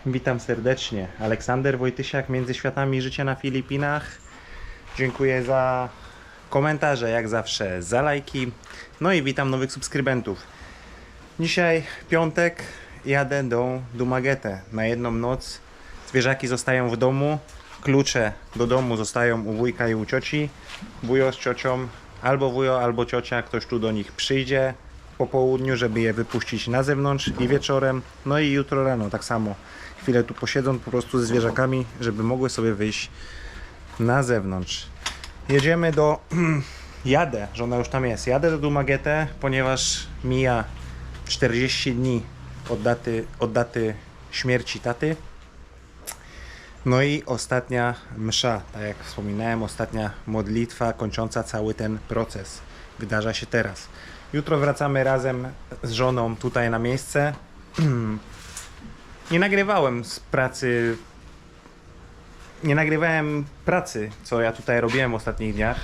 Witam serdecznie. Aleksander Wojtysiak, Między Światami Życia na Filipinach. Dziękuję za komentarze, jak zawsze, za lajki. No i witam nowych subskrybentów. Dzisiaj piątek, jadę do Dumaguete na jedną noc. Zwierzaki zostają w domu, klucze do domu zostają u wujka i u cioci. Wujo z ciocią, albo wujo, albo ciocia, ktoś tu do nich przyjdzie po południu, żeby je wypuścić na zewnątrz i wieczorem. No i jutro rano tak samo. Chwilę tu posiedzą po prostu ze zwierzakami, żeby mogły sobie wyjść na zewnątrz. Jedziemy do... Jadę, żona już tam jest. Jadę do Dumaguete, ponieważ mija 40 dni od daty śmierci taty. No i ostatnia msza, tak jak wspominałem, ostatnia modlitwa kończąca cały ten proces. Wydarza się teraz. Jutro wracamy razem z żoną tutaj na miejsce. Nie nagrywałem pracy, co ja tutaj robiłem w ostatnich dniach,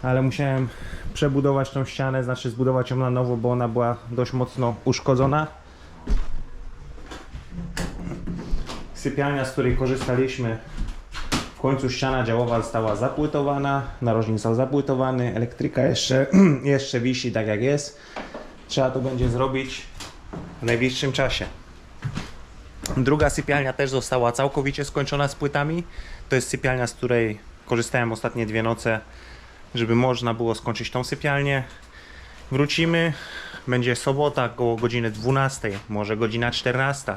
ale musiałem przebudować tą ścianę, znaczy zbudować ją na nowo, bo ona była dość mocno uszkodzona. Sypialnia, z której korzystaliśmy, w końcu ściana działowa została zapłytowana, narożnik został zapłytowany, elektryka jeszcze wisi tak jak jest. Trzeba to będzie zrobić w najbliższym czasie. Druga sypialnia też została całkowicie skończona z płytami. To jest sypialnia, z której korzystałem ostatnie 2 noce, żeby można było skończyć tą sypialnię. Wrócimy, będzie sobota około godziny 12, może godzina 14.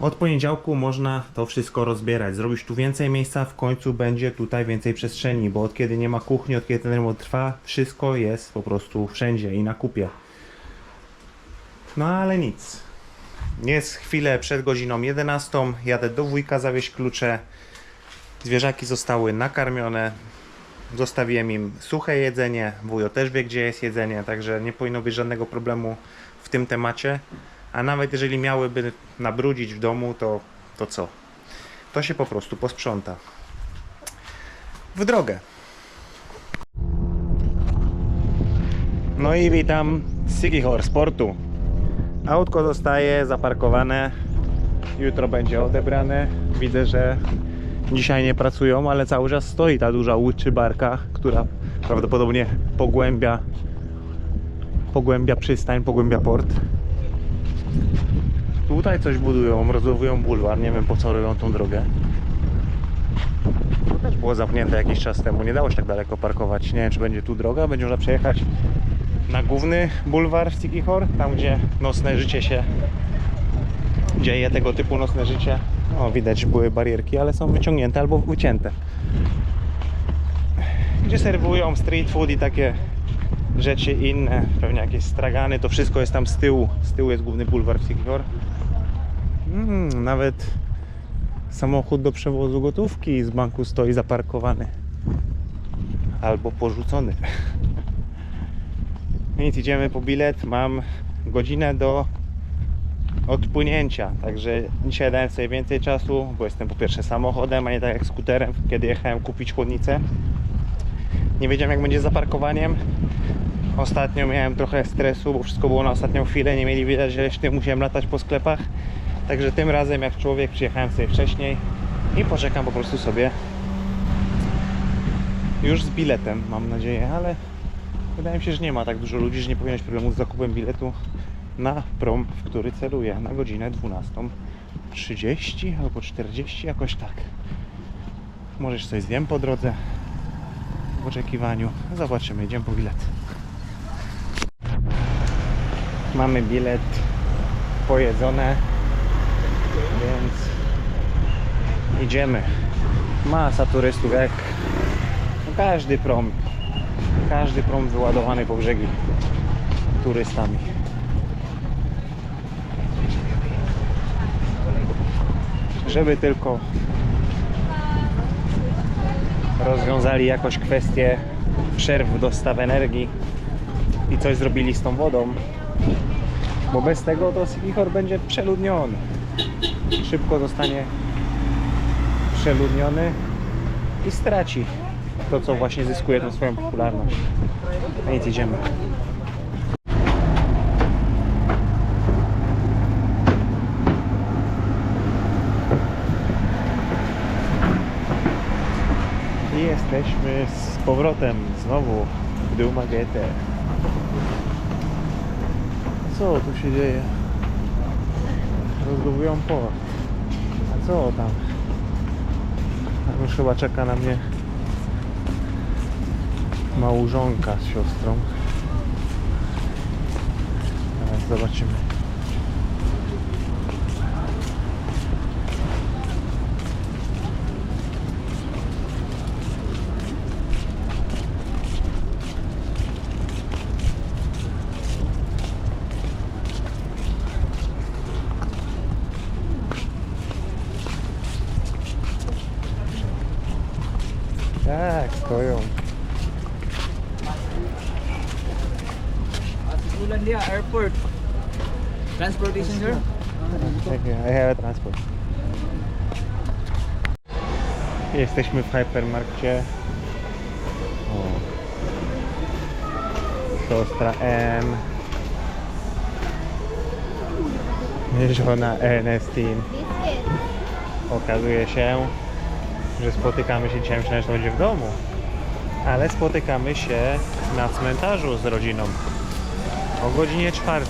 Od poniedziałku można to wszystko rozbierać, zrobić tu więcej miejsca, w końcu będzie tutaj więcej przestrzeni, bo od kiedy nie ma kuchni, od kiedy ten remont trwa, wszystko jest po prostu wszędzie i na kupie. No ale nic. Jest chwilę przed godziną 11, jadę do wujka zawieźć klucze. Zwierzaki zostały nakarmione, zostawiłem im suche jedzenie, wujo też wie, gdzie jest jedzenie, także nie powinno być żadnego problemu w tym temacie. A nawet jeżeli miałyby nabrudzić w domu, to co? To się po prostu posprząta. W drogę. No i witam z Sikihor Sportu. Autko zostaje zaparkowane, jutro będzie odebrane. Widzę, że dzisiaj nie pracują, ale cały czas stoi ta duża łyczybarka, która prawdopodobnie pogłębia przystań, pogłębia port. Tutaj coś budują, rozbudują bulwar, nie wiem po co robią tą drogę. To też było zamknięte jakiś czas temu, nie dało się tak daleko parkować. Nie wiem, czy będzie tu droga, będzie można przejechać na główny bulwar w Sikihor, tam gdzie nocne życie się dzieje, tego typu nocne życie. O, widać, były barierki, ale są wyciągnięte albo ucięte. Gdzie serwują street food i takie rzeczy inne, pewnie jakieś stragany, to wszystko jest tam z tyłu. Z tyłu jest główny bulwar w Sikihor. Nawet samochód do przewozu gotówki z banku stoi zaparkowany albo porzucony. Więc idziemy po bilet. Mam godzinę do odpłynięcia, także dzisiaj dałem sobie więcej czasu, bo jestem po pierwsze samochodem, a nie tak jak skuterem, kiedy jechałem kupić chłodnicę. Nie wiedziałem, jak będzie z zaparkowaniem. Ostatnio miałem trochę stresu, bo wszystko było na ostatnią chwilę, nie mieli widać, że jeszcze musiałem latać po sklepach. Także tym razem jak człowiek przyjechałem sobie wcześniej i poczekam po prostu sobie już z biletem, mam nadzieję, ale wydaje mi się, że nie ma tak dużo ludzi, że nie powinno być problemu z zakupem biletu na prom, w który celuję, na godzinę 12:30 albo 40, jakoś tak. Może jeszcze coś zjem po drodze w oczekiwaniu. Zobaczymy, idziemy po bilet. Mamy bilet, pojedzone, więc idziemy. Masa turystów, jak każdy prom wyładowany po brzegi turystami. Żeby tylko rozwiązali jakoś kwestię przerw dostaw energii i coś zrobili z tą wodą, bo bez tego to Sikihor będzie przeludniony. Szybko zostanie przeludniony i straci to, co właśnie zyskuje tą swoją popularność. A więc idziemy. jesteśmy z powrotem znowu w Dumagete. Co tu się dzieje? Rozbudowują port. A co tam? Już chyba czeka na mnie małżonka z siostrą. Teraz zobaczymy. Tak, stoją. Zealandia Airport. Transportation, sir? Thank you. I have a transport. Jesteśmy w hypermarkcie. O. Siostra M. Żona Ernestine. Okazuje się, że spotykamy się dzisiaj, myślałem, że to będzie w domu. Ale spotykamy się na cmentarzu z rodziną. O godzinie 4.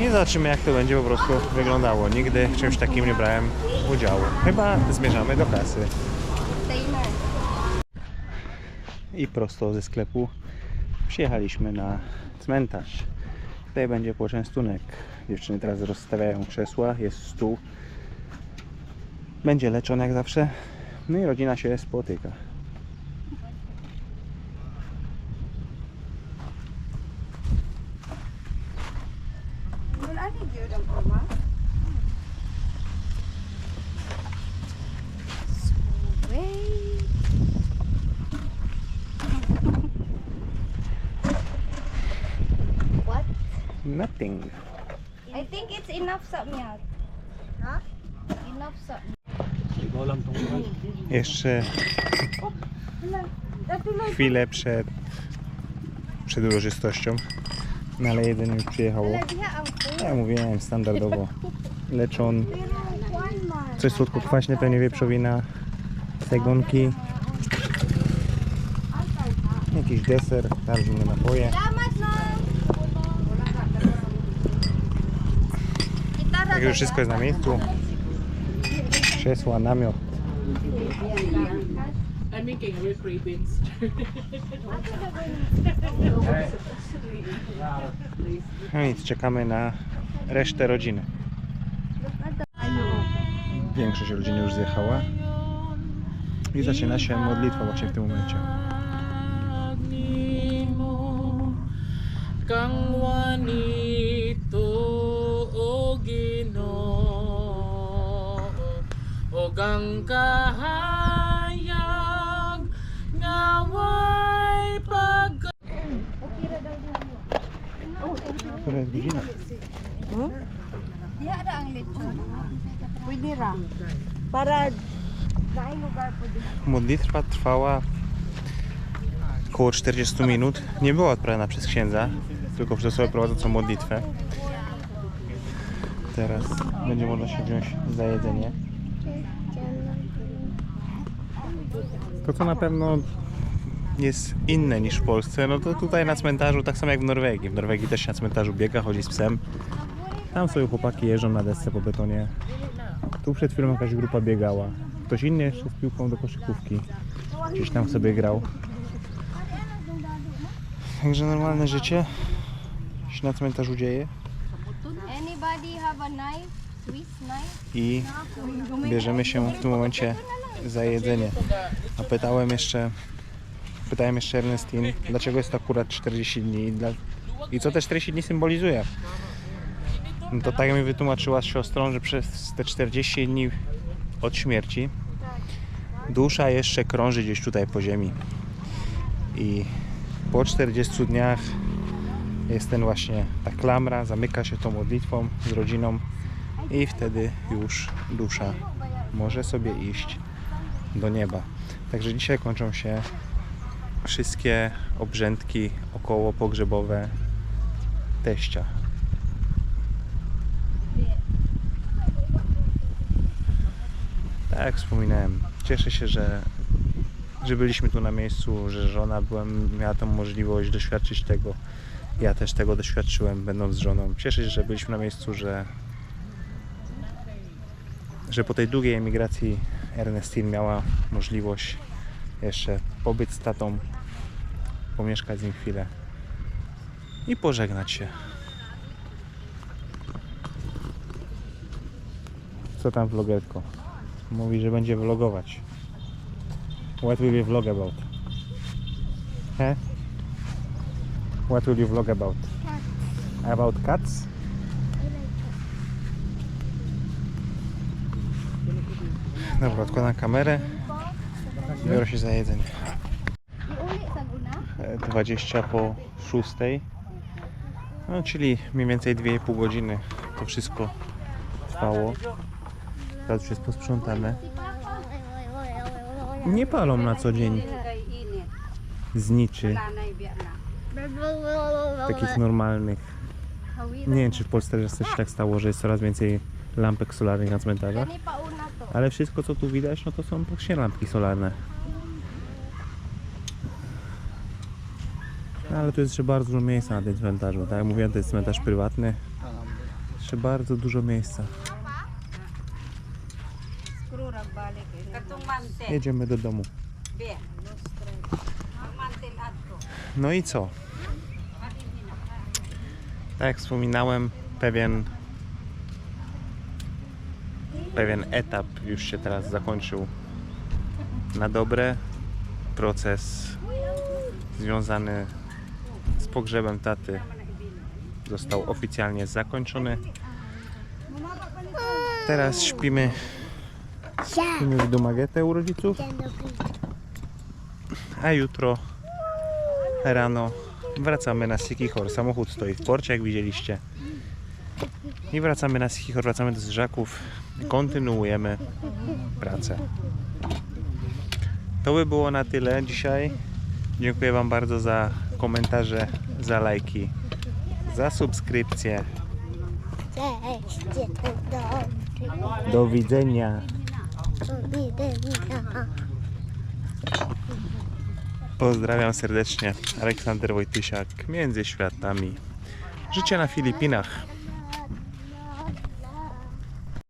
I zobaczymy, jak to będzie po prostu wyglądało. Nigdy w czymś takim nie brałem udziału. Chyba zmierzamy do kasy. I prosto ze sklepu przyjechaliśmy na cmentarz. Tutaj będzie poczęstunek. Dziewczyny teraz rozstawiają krzesła, jest stół. Będzie leczon jak zawsze. No i rodzina się spotyka. What? Nothing. I think it's enough something. Huh? Enough something. Jeszcze chwilę przed uroczystością. No ale jedzenie już przyjechało. Ja mówiłem standardowo. Leczon, coś słodko-kwaśne, pewnie wieprzowina, segonki, jakiś deser, tam zimne napoje. Jak już wszystko jest na miejscu, krzesła, namiot. I'm making rosary beans. No nic, czekamy na resztę rodziny. Większość rodziny już zjechała i zaczyna się modlitwa właśnie w tym momencie. Która jest godzina? Dia ada ang lechon. Pwede ra. Para daing lugar po din. Modlitwa trwała około 40 minut. Nie była odprawiona przez księdza, tylko przez osobę prowadzącą modlitwę. Teraz będzie można się wziąć za jedzenie. To co na pewno jest inne niż w Polsce, no to tutaj na cmentarzu tak samo jak w Norwegii. W Norwegii też się na cmentarzu biega, chodzi z psem. Tam sobie chłopaki jeżdżą na desce po betonie. Tu przed chwilą jakaś grupa biegała. Ktoś inny jeszcze z piłką do koszykówki. Gdzieś tam sobie grał. Także normalne życie się na cmentarzu dzieje. Anybody have a knife? Swiss knife? I bierzemy się w tym momencie za jedzenie. A pytałem jeszcze Ernestine, dlaczego jest to akurat 40 dni i co te 40 dni symbolizuje. No to tak mi wytłumaczyła z siostrą, że przez te 40 dni od śmierci dusza jeszcze krąży gdzieś tutaj po ziemi. I po 40 dniach jest ten właśnie ta klamra, zamyka się tą modlitwą z rodziną i wtedy już dusza może sobie iść do nieba. Także dzisiaj kończą się wszystkie obrzędki około pogrzebowe teścia. Tak jak wspominałem, cieszę się, że że byliśmy tu na miejscu, że żona miała tą możliwość doświadczyć tego. Ja też tego doświadczyłem, będąc z żoną. Cieszę się, że byliśmy na miejscu, że po tej długiej emigracji Ernestine miała możliwość jeszcze pobyć z tatą, pomieszkać z nim chwilę i pożegnać się. Co tam vlogerko? Mówi, że będzie vlogować. What will you vlog about? He? What will you vlog about? About cats? Dobra, odkładam kamerę. Biorę się za jedzenie. Iuli sa guna. 20 po 6. No, czyli mniej więcej 2,5 godziny to wszystko trwało. Teraz już jest posprzątane. Nie palą na co dzień zniczy takich normalnych. Nie wiem, czy w Polsce też coś tak stało, że jest coraz więcej lampek solarnych na cmentarzach. Gani pauna to. Ale wszystko co tu widać, no to są właśnie lampki solarne. No, ale tu jest jeszcze bardzo dużo miejsca na tym cmentarzu. Tak jak mówiłem, to jest cmentarz prywatny. Jeszcze bardzo dużo miejsca. Krura balik. Jedziemy do domu. No i co? Tak jak wspominałem, pewien etap już się teraz zakończył na dobre. Proces związany z pogrzebem taty został oficjalnie zakończony. Teraz śpimy w Dumagetę u rodziców, a jutro rano wracamy na Sikihor. Samochód stoi w porcie, jak widzieliście. I wracamy na Sikihor, wracamy do Zrzaków i kontynuujemy pracę. To by było na tyle dzisiaj. Dziękuję Wam bardzo za komentarze, za lajki, za subskrypcję. Cześć, dzień dobry. Do widzenia. Do widzenia. Pozdrawiam serdecznie. Aleksander Wojtysiak, Między Światami. Życie na Filipinach.